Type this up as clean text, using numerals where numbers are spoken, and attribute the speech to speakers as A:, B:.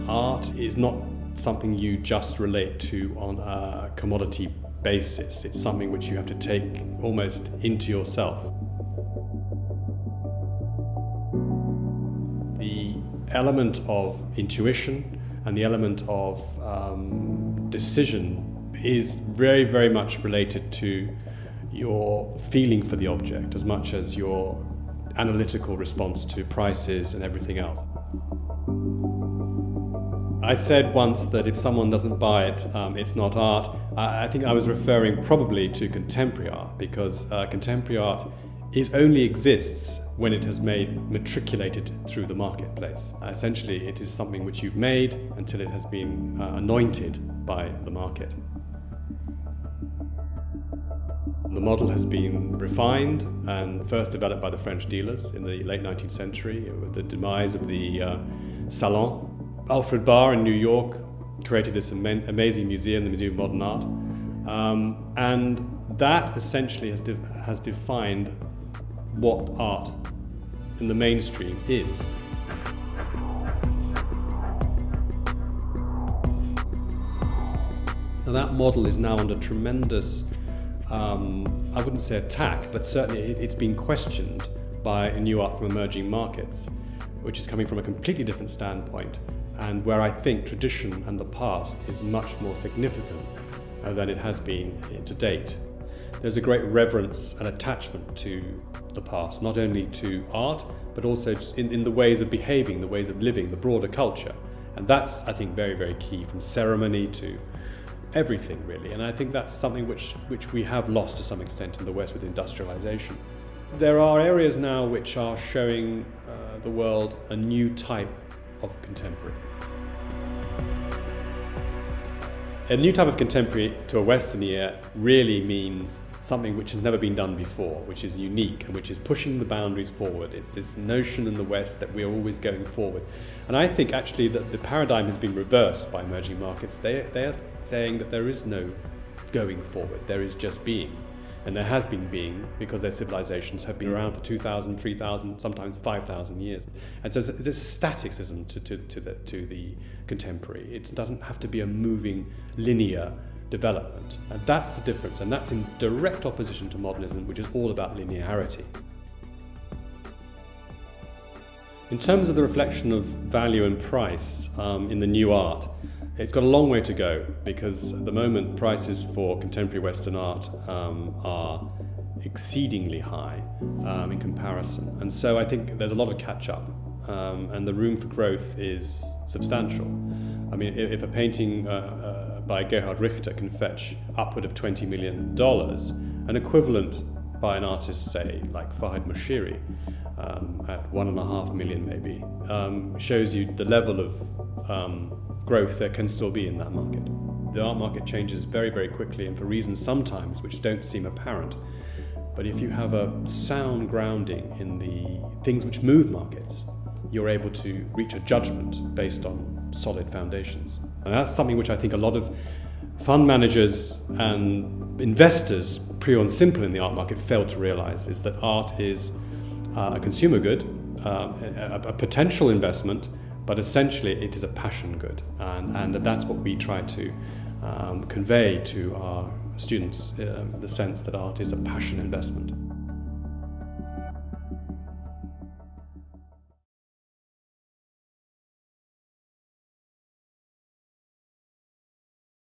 A: art is not something you just relate to on a commodity basis. It's something which you have to take almost into yourself. The element of intuition and the element of decision is very, very much related to your feeling for the object as much as your analytical response to prices and everything else. I said once that if someone doesn't buy it, it's not art. I think I was referring probably to contemporary art, because contemporary art only exists when it has matriculated through the marketplace. Essentially, it is something which you've made until it has been anointed by the market. The model has been refined and first developed by the French dealers in the late 19th century with the demise of the Salon. Alfred Barr in New York created this amazing museum, the Museum of Modern Art, and that essentially has defined what art in the mainstream is. Now that model is now under tremendous, I wouldn't say attack, but certainly it's been questioned by new art from emerging markets, which is coming from a completely different standpoint, and where I think tradition and the past is much more significant than it has been to date. There's a great reverence and attachment to the past, not only to art, but also in the ways of behaving, the ways of living, the broader culture. And that's, I think, very, very key, from ceremony to everything, really. And I think that's something which we have lost to some extent in the West with industrialization. There are areas now which are showing the world a new type of contemporary. A new type of contemporary to a Western ear really means something which has never been done before, which is unique and which is pushing the boundaries forward. It's this notion in the West that we're always going forward. And I think actually that the paradigm has been reversed by emerging markets. They are saying that there is no going forward, there is just being. And there has been being because their civilizations have been around for 2,000, 3,000, sometimes 5,000 years. And so there's a staticism to the contemporary. It doesn't have to be a moving, linear development. And that's the difference. And that's in direct opposition to modernism, which is all about linearity. In terms of the reflection of value and price in the new art, it's got a long way to go, because at the moment prices for contemporary Western art are exceedingly high in comparison. And so I think there's a lot of catch-up, and the room for growth is substantial. I mean, if a painting by Gerhard Richter can fetch upward of $20 million, an equivalent by an artist, say, like Fahad Moshiri, at 1.5 million maybe, shows you the level of growth there can still be in that market. The art market changes very, very quickly, and for reasons sometimes which don't seem apparent. But if you have a sound grounding in the things which move markets, you're able to reach a judgment based on solid foundations. And that's something which I think a lot of fund managers and investors, pure and simple in the art market, fail to realize, is that art is a consumer good, a potential investment, but essentially it is a passion good, and that's what we try to convey to our students, the sense that art is a passion investment.